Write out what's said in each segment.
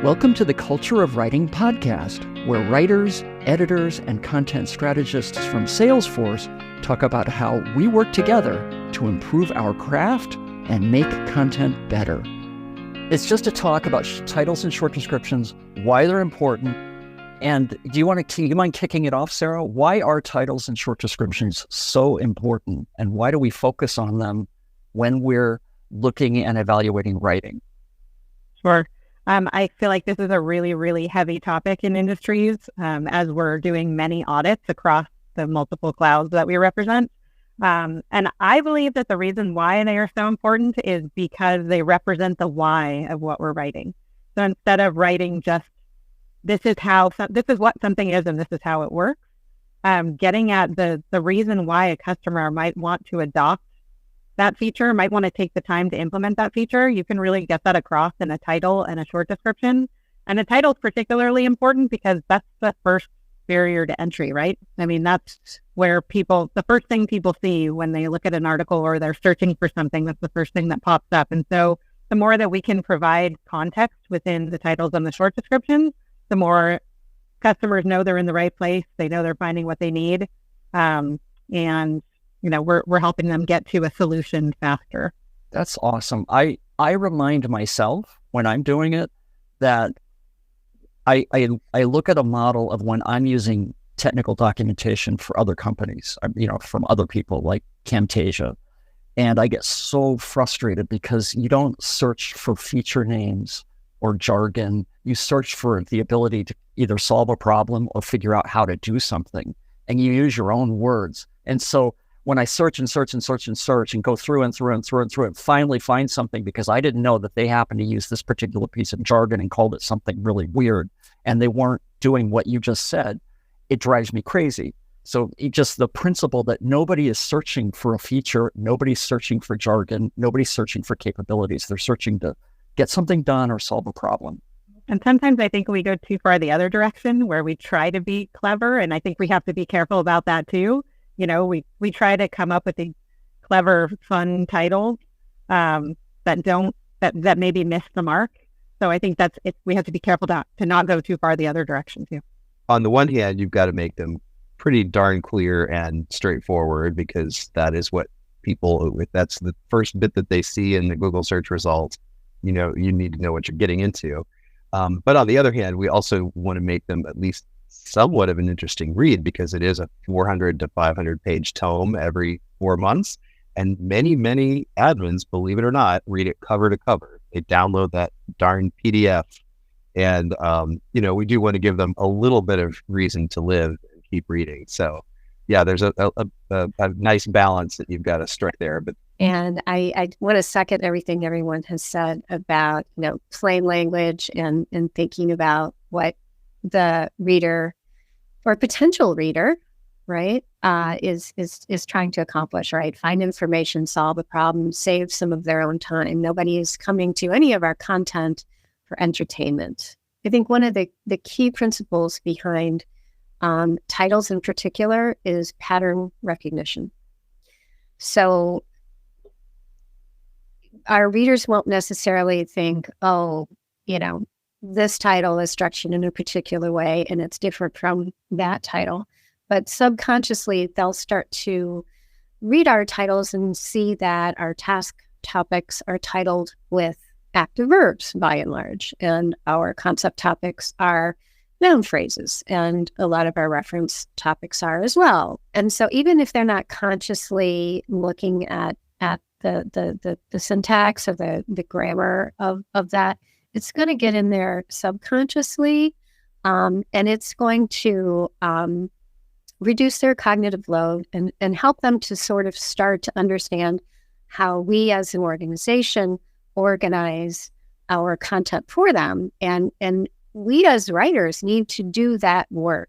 Welcome to the Culture of Writing podcast, where writers, editors, and content strategists from Salesforce talk about how we work together to improve our craft and make content better. It's just a talk about titles and short descriptions, why they're important, and do you mind kicking it off, Sarah? Why are titles and short descriptions so important, and why do we focus on them when we're looking and evaluating writing? Sure. I feel like this is a really, really heavy topic in industries as we're doing many audits across the multiple clouds that we represent. And I believe that the reason why they are so important is because they represent the why of what we're writing. So instead of writing just, this is what something is and this is how it works, getting at the reason why a customer might want to adopt that feature, might want to take the time to implement that feature, you can really get that across in a title and a short description. And a title is particularly important because that's the first barrier to entry, right? I mean, that's where the first thing people see when they look at an article or they're searching for something, that's the first thing that pops up. And so the more that we can provide context within the titles and the short descriptions, the more customers know they're in the right place. They know they're finding what they need. And we're helping them get to a solution faster. That's awesome. I remind myself when I'm doing it that I look at a model of when I'm using technical documentation for other companies, from other people like Camtasia, and I get so frustrated because you don't search for feature names or jargon. You search for the ability to either solve a problem or figure out how to do something, and you use your own words. And so when I search and go through and finally find something because I didn't know that they happened to use this particular piece of jargon and called it something really weird, and they weren't doing what you just said, it drives me crazy. So just the principle that nobody is searching for a feature, nobody's searching for jargon, nobody's searching for capabilities. They're searching to get something done or solve a problem. And sometimes I think we go too far the other direction where we try to be clever, and I think we have to be careful about that too. We try to come up with the clever, fun titles that maybe miss the mark. So I think we have to be careful to not go too far the other direction too. On the one hand, you've got to make them pretty darn clear and straightforward because that is what that's the first bit that they see in the Google search results. You need to know what you're getting into. But on the other hand, we also want to make them at least somewhat of an interesting read because it is a 400 to 500 page tome every 4 months. And many, many admins, believe it or not, read it cover to cover. They download that darn PDF. And, we do want to give them a little bit of reason to live and keep reading. So, yeah, there's a nice balance that you've got to strike there. And I want to second everything everyone has said about, plain language and thinking about what the reader or potential reader, right, is trying to accomplish, right? Find information, solve a problem, save some of their own time. Nobody is coming to any of our content for entertainment. I think one of the key principles behind titles in particular is pattern recognition. So our readers won't necessarily think, this title is structured in a particular way and it's different from that title. But subconsciously, they'll start to read our titles and see that our task topics are titled with active verbs by and large. And our concept topics are noun phrases. And a lot of our reference topics are as well. And so even if they're not consciously looking at the syntax or the grammar of that, it's going to get in there subconsciously, and it's going to reduce their cognitive load and help them to sort of start to understand how we as an organization organize our content for them. And we as writers need to do that work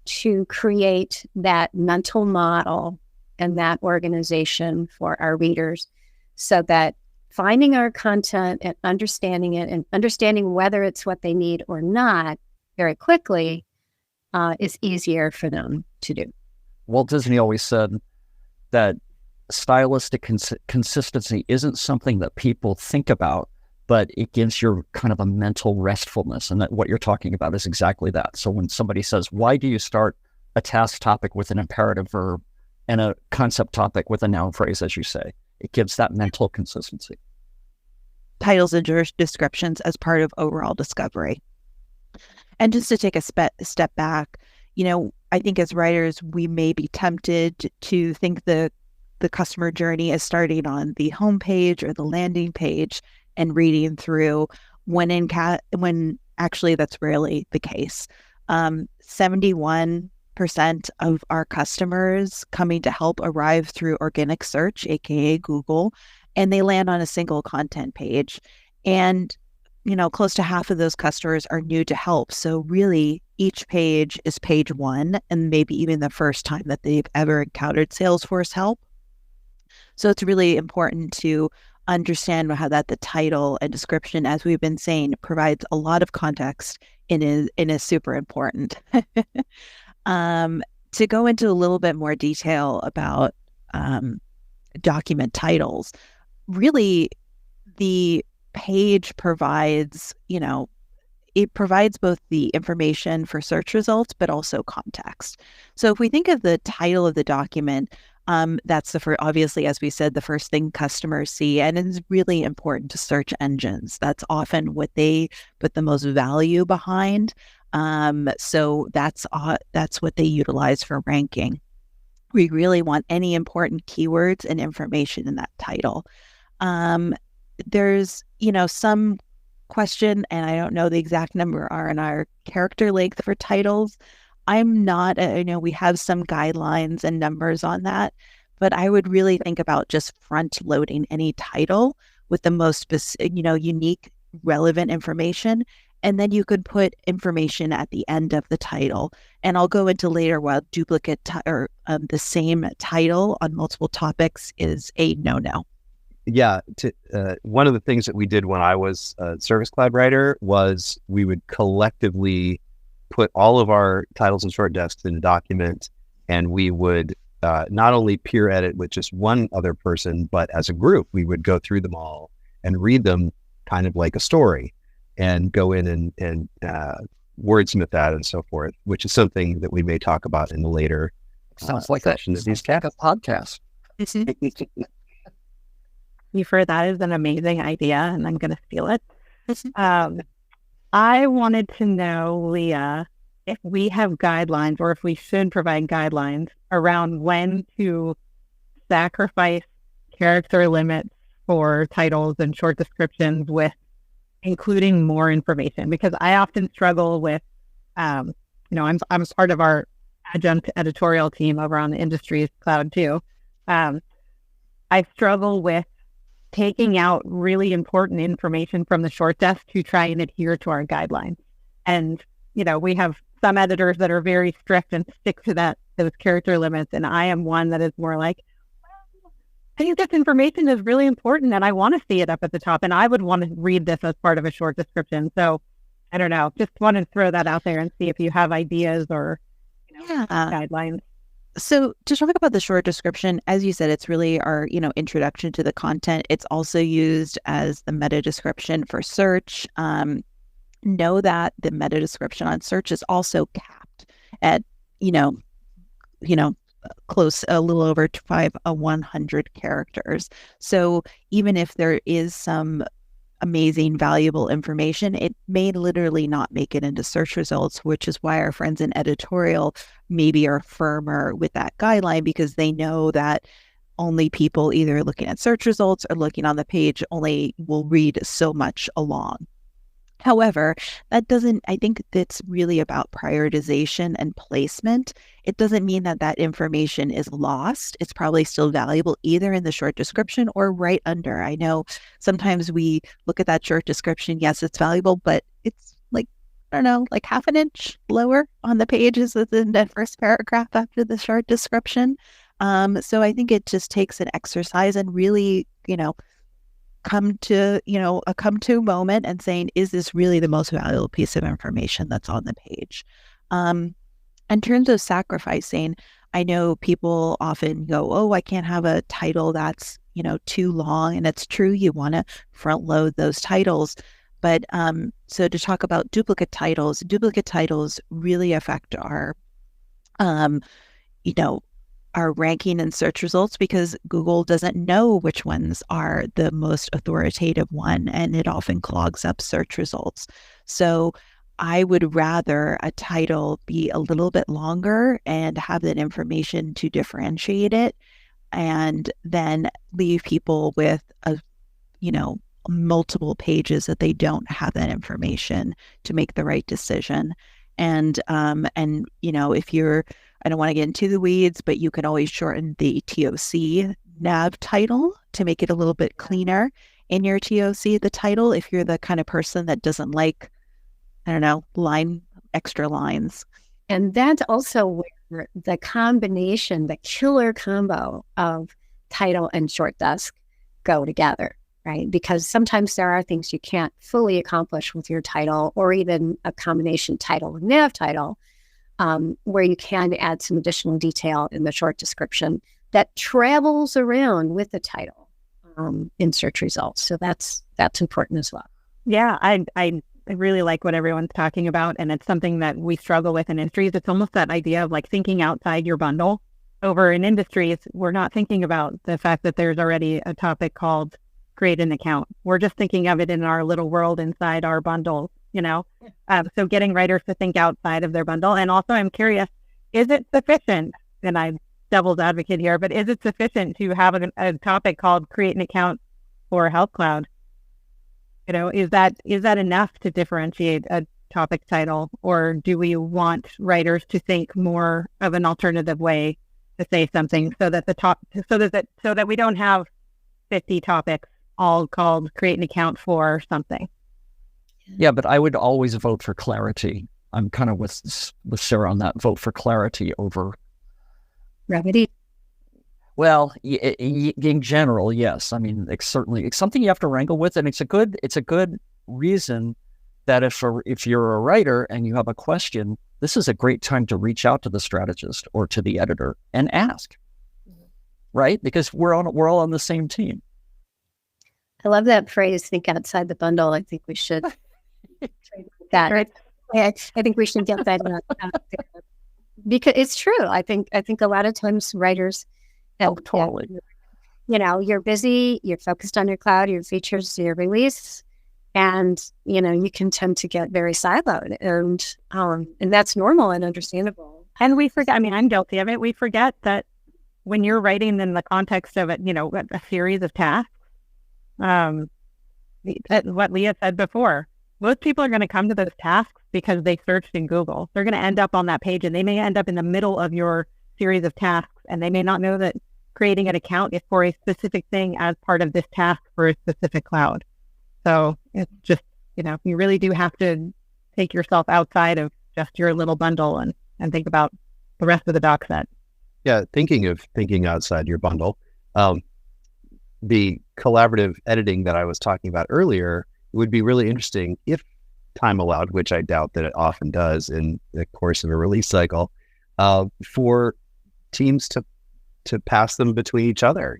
to create that mental model and that organization for our readers so that finding our content and understanding it and understanding whether it's what they need or not very quickly is easier for them to do. Walt Disney always said that stylistic consistency isn't something that people think about. but it gives you kind of a mental restfulness. And that what you're talking about is exactly that. So when somebody says, why do you start a task topic with an imperative verb and a concept topic with a noun phrase, as you say, it gives that mental consistency. Titles and descriptions as part of overall discovery. And just to take a step back, I think as writers, we may be tempted to think the customer journey is starting on the homepage or the landing page and reading through, when actually that's rarely the case. 71% of our customers coming to help arrive through organic search, aka Google, and they land on a single content page. And close to half of those customers are new to help. So really, each page is page one, and maybe even the first time that they've ever encountered Salesforce help. So it's really important to understand how that the title and description, as we've been saying, provides a lot of context and is super important. To go into a little bit more detail about document titles, really the page provides, it provides both the information for search results, but also context. So if we think of the title of the document, that's obviously, as we said, the first thing customers see, and it's really important to search engines. That's often what they put the most value behind. So that's what they utilize for ranking. We really want any important keywords and information in that title. There's, some question, and I don't know the exact number, are in our character length for titles. I'm not, we have some guidelines and numbers on that, but I would really think about just front loading any title with the most, unique, relevant information. And then you could put information at the end of the title. And I'll go into later why duplicate or the same title on multiple topics is a no-no. Yeah. One of the things that we did when I was a Service Cloud writer was we would collectively put all of our titles and short desks in a document, and we would not only peer edit with just one other person, but as a group, we would go through them all and read them kind of like a story and go in and wordsmith that and so forth, which is something that we may talk about in the later sounds like session a podcast. You've heard that is an amazing idea, and I'm going to steal it. I wanted to know, Leah, if we have guidelines or if we should provide guidelines around when to sacrifice character limits for titles and short descriptions with including more information, because I often struggle with, I'm part of our adjunct editorial team over on the Industries Cloud too. I struggle with taking out really important information from the short desk to try and adhere to our guidelines. And, we have some editors that are very strict and stick to those character limits. And I am one that is more like, I think this information is really important and I want to see it up at the top, and I would want to read this as part of a short description. So I don't know, just wanted to throw that out there and see if you have ideas or guidelines. So to talk about the short description, as you said, it's really our, introduction to the content. It's also used as the meta description for search. Know that the meta description on search is also capped at, close, a little over 100 characters. So even if there is some amazing, valuable information, it may literally not make it into search results, which is why our friends in editorial maybe are firmer with that guideline, because they know that only people either looking at search results or looking on the page only will read so much along. However, I think it's really about prioritization and placement. It doesn't mean that information is lost. It's probably still valuable either in the short description or right under. I know sometimes we look at that short description. Yes, it's valuable, but it's like half an inch lower on the pages within the first paragraph after the short description. So I think it just takes an exercise and really, come to a moment and saying, is this really the most valuable piece of information that's on the page? In terms of sacrificing, I know people often go, oh, I can't have a title that's, too long. And it's true, you want to front load those titles. But so to talk about duplicate titles really affect our, our ranking and search results, because Google doesn't know which ones are the most authoritative one, and it often clogs up search results. So I would rather a title be a little bit longer and have that information to differentiate it, and then leave people with multiple pages that they don't have that information to make the right decision. And if you're, I don't want to get into the weeds, but you can always shorten the TOC nav title to make it a little bit cleaner in your TOC, the title, if you're the kind of person that doesn't like, extra lines. And that's also where the combination, the killer combo of title and short desk go together, right? Because sometimes there are things you can't fully accomplish with your title, or even a combination title and nav title, where you can add some additional detail in the short description that travels around with the title in search results. So that's important as well. Yeah, I really like what everyone's talking about, and it's something that we struggle with in industries. It's almost that idea of like thinking outside your bundle. Over in industries, we're not thinking about the fact that there's already a topic called create an account. We're just thinking of it in our little world inside our bundles, so getting writers to think outside of their bundle. And also, I'm curious, is it sufficient, and I'm devil's advocate here, but is it sufficient to have a topic called create an account for Health Cloud? Is that enough to differentiate a topic title, or do we want writers to think more of an alternative way to say something, so that we don't have 50 topics all called create an account for something? Yeah, but I would always vote for clarity. I'm kind of with Sarah on that. Vote for clarity over brevity. Well, in general, yes. I mean, it's something you have to wrangle with, and it's a good reason that if you're a writer and you have a question, this is a great time to reach out to the strategist or to the editor and ask, right? Because we're all on the same team. I love that phrase, think outside the bundle. I think we should that. Right. I think we should get that out there. Because it's true. I think a lot of times writers, totally. You're busy, you're focused on your cloud, your features, your release, and you can tend to get very siloed, and that's normal and understandable. And we forget. I mean, I'm guilty of it. We forget that when you're writing in the context of it, a series of tasks. What Leah said before, most people are going to come to those tasks because they searched in Google. They're going to end up on that page, and they may end up in the middle of your series of tasks, and they may not know that creating an account is for a specific thing as part of this task for a specific cloud. So it's just, you really do have to take yourself outside of just your little bundle and think about the rest of the doc set. Yeah, thinking outside your bundle, the collaborative editing that I was talking about earlier, it would be really interesting if time allowed, which I doubt that it often does in the course of a release cycle, for teams to pass them between each other.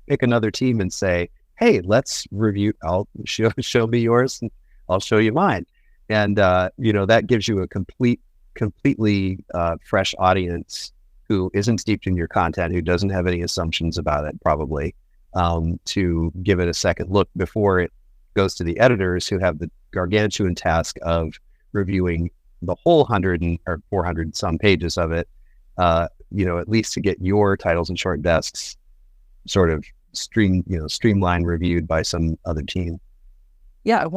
Pick another team and say, hey, let's review. I'll show me yours and I'll show you mine. And, that gives you a completely fresh audience who isn't steeped in your content, who doesn't have any assumptions about it, probably, to give it a second look before it goes to the editors, who have the gargantuan task of reviewing the whole 100 or 400 some pages of it, at least to get your titles and short desks sort of streamlined, reviewed by some other team. Yeah,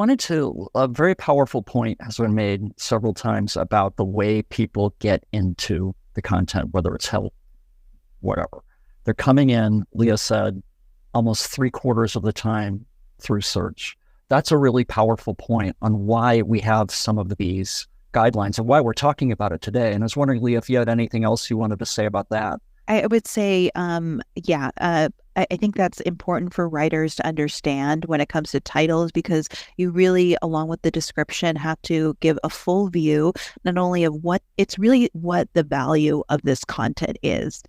a very powerful point has been made several times about the way people get into the content, whether it's health, whatever. They're coming in, Leah said, almost 3/4 of the time through search. That's a really powerful point on why we have some of these guidelines and why we're talking about it today. And I was wondering, Leah, if you had anything else you wanted to say about that. I would say, I think that's important for writers to understand when it comes to titles, because you really, along with the description, have to give a full view, not only of what the value of this content is.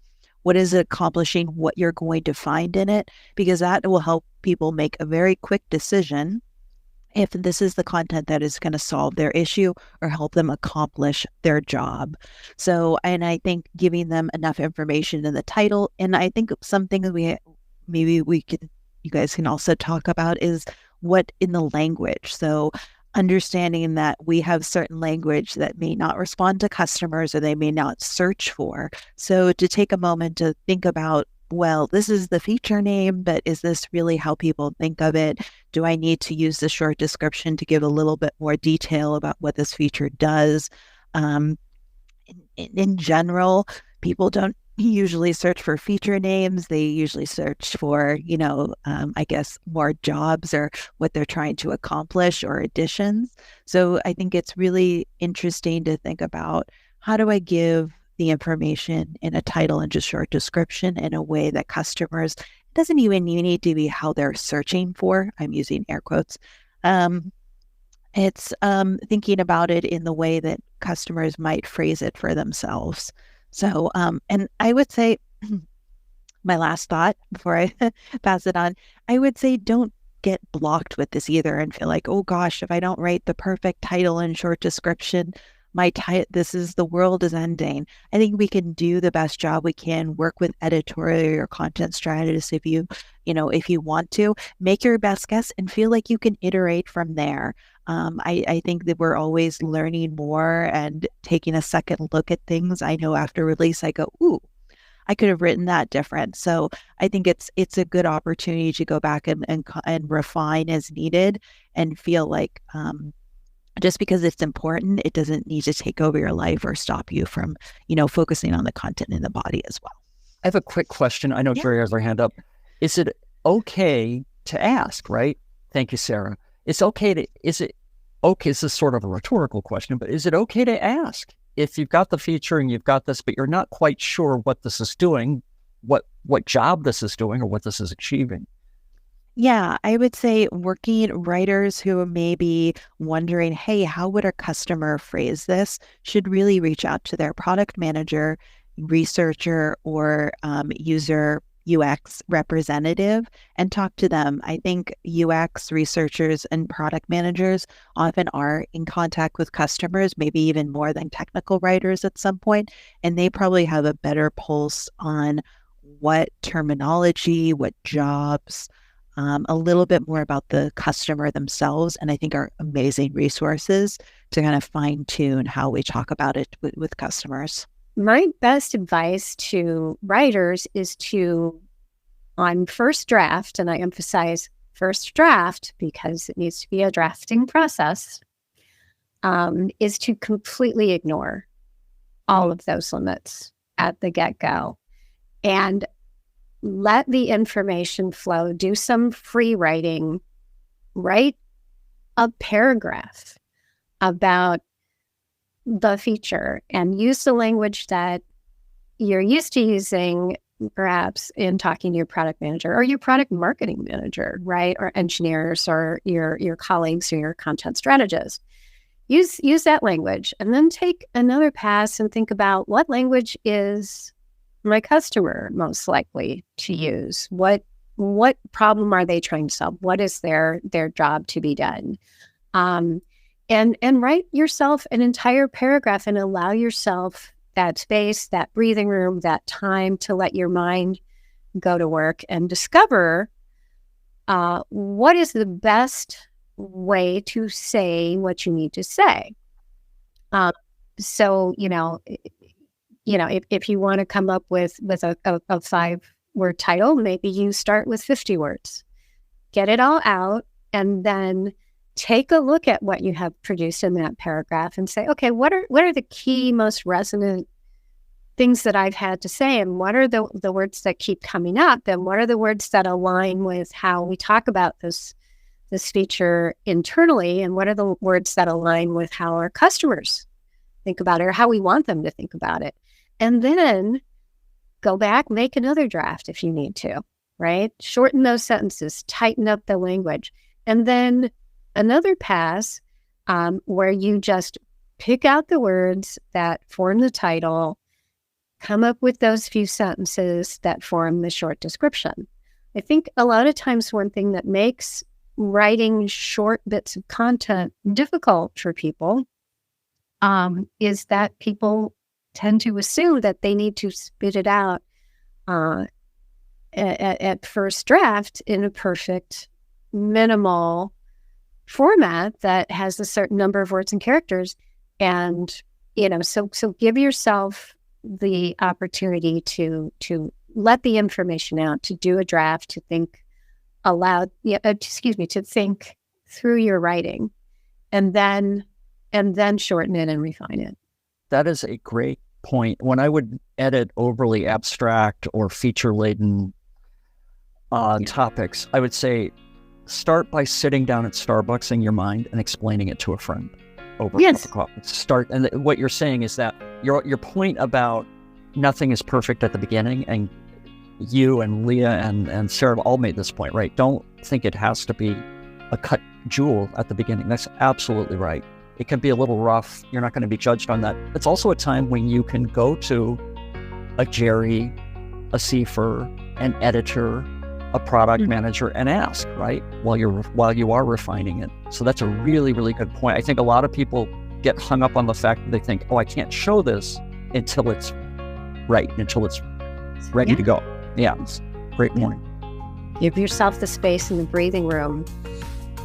what is it accomplishing, what you're going to find in it, because that will help people make a very quick decision if this is the content that is going to solve their issue or help them accomplish their job. So, and I think giving them enough information in the title, and I think something you guys can also talk about is what in the language. So understanding that we have certain language that may not respond to customers or they may not search for. So to take a moment to think about, well, this is the feature name, but is this really how people think of it? Do I need to use the short description to give a little bit more detail about what this feature does? In general, people don't usually search for feature names. They usually search for, I guess, more jobs or what they're trying to accomplish or additions. So I think it's really interesting to think about, how do I give the information in a title and just short description in a way that customers, it doesn't even need to be how they're searching for, I'm using air quotes. It's thinking about it in the way that customers might phrase it for themselves. So, and I would say, my last thought before I pass it on, I would say don't get blocked with this either and feel like, oh gosh, if I don't write the perfect title and short description, the world is ending. I think we can do the best job we can, work with editorial or content strategists if you want to, make your best guess and feel like you can iterate from there. I think that we're always learning more and taking a second look at things. I know after release, I go, ooh, I could have written that different. So I think it's a good opportunity to go back and refine as needed and feel like, just because it's important, it doesn't need to take over your life or stop you from, focusing on the content in the body as well. I have a quick question. I know Jerry has her hand up. Is it okay to ask, right? Thank you, Sarah. Is it okay? This is sort of a rhetorical question, but is it okay to ask if you've got the feature and you've got this, but you're not quite sure what this is doing, what job this is doing or what this is achieving? Yeah, I would say working writers who may be wondering, hey, how would a customer phrase this, should really reach out to their product manager, researcher, or user UX representative and talk to them. I think UX researchers and product managers often are in contact with customers, maybe even more than technical writers at some point, and they probably have a better pulse on what terminology, what jobs, a little bit more about the customer themselves, and I think are amazing resources to kind of fine tune how we talk about it with customers. My best advice to writers is to, on first draft, and I emphasize first draft because it needs to be a drafting process, is to completely ignore all of those limits at the get-go and let the information flow. Do some free writing. Write a paragraph about the feature and use the language that you're used to using, perhaps in talking to your product manager or your product marketing manager, right? Or engineers or your colleagues or your content strategists. Use that language and then take another pass and think about, what language is my customer most likely to use? What problem are they trying to solve? What is their job to be done? And write yourself an entire paragraph and allow yourself that space, that breathing room, that time to let your mind go to work and discover what is the best way to say what you need to say. So, if you want to come up with a 5-word title, maybe you start with 50 words. Get it all out and then take a look at what you have produced in that paragraph and say, okay, what are the key, most resonant things that I've had to say? And what are the words that keep coming up? And what are the words that align with how we talk about this feature internally? And what are the words that align with how our customers think about it or how we want them to think about it? And then go back, make another draft if you need to, right? Shorten those sentences, tighten up the language. And then another pass where you just pick out the words that form the title come up with those few sentences that form the short description. I think a lot of times one thing that makes writing short bits of content difficult for people is that people tend to assume that they need to spit it out at first draft in a perfect, minimal format that has a certain number of words and characters. And, so give yourself the opportunity to let the information out, to do a draft, to think aloud, to think through your writing, and then shorten it and refine it. That is a great point. When I would edit overly abstract or feature-laden topics, I would say start by sitting down at Starbucks in your mind and explaining it to a friend over a cup of coffee. Start, and what you're saying is that your point about nothing is perfect at the beginning, and you and Leah and Sarah all made this point, right? Don't think it has to be a cut jewel at the beginning. That's absolutely right. It can be a little rough. You're not going to be judged on that. It's also a time when you can go to a Jerry, a CFR, an editor, a product manager, and ask, right, while you are refining it. So that's a really, really good point. I think a lot of people get hung up on the fact that they think, I can't show this until it's right, until it's ready to go. Yeah, it's a great point. Give yourself the space and the breathing room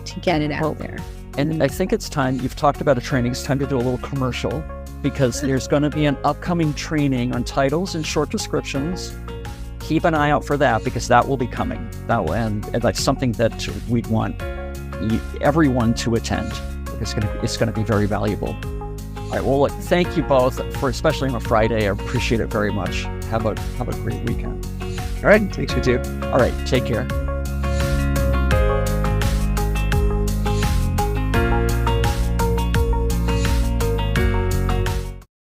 to get it out there. And I think it's time, you've talked about a training, it's time to do a little commercial, because there's going to be an upcoming training on titles and short descriptions. Keep an eye out for that, because that will be coming. And that's something that we'd want everyone to attend, because it's going to be very valuable. All right, well, look, thank you both, for especially on a Friday. I appreciate it very much. Have a great weekend. All right, thanks, you too. All right, take care.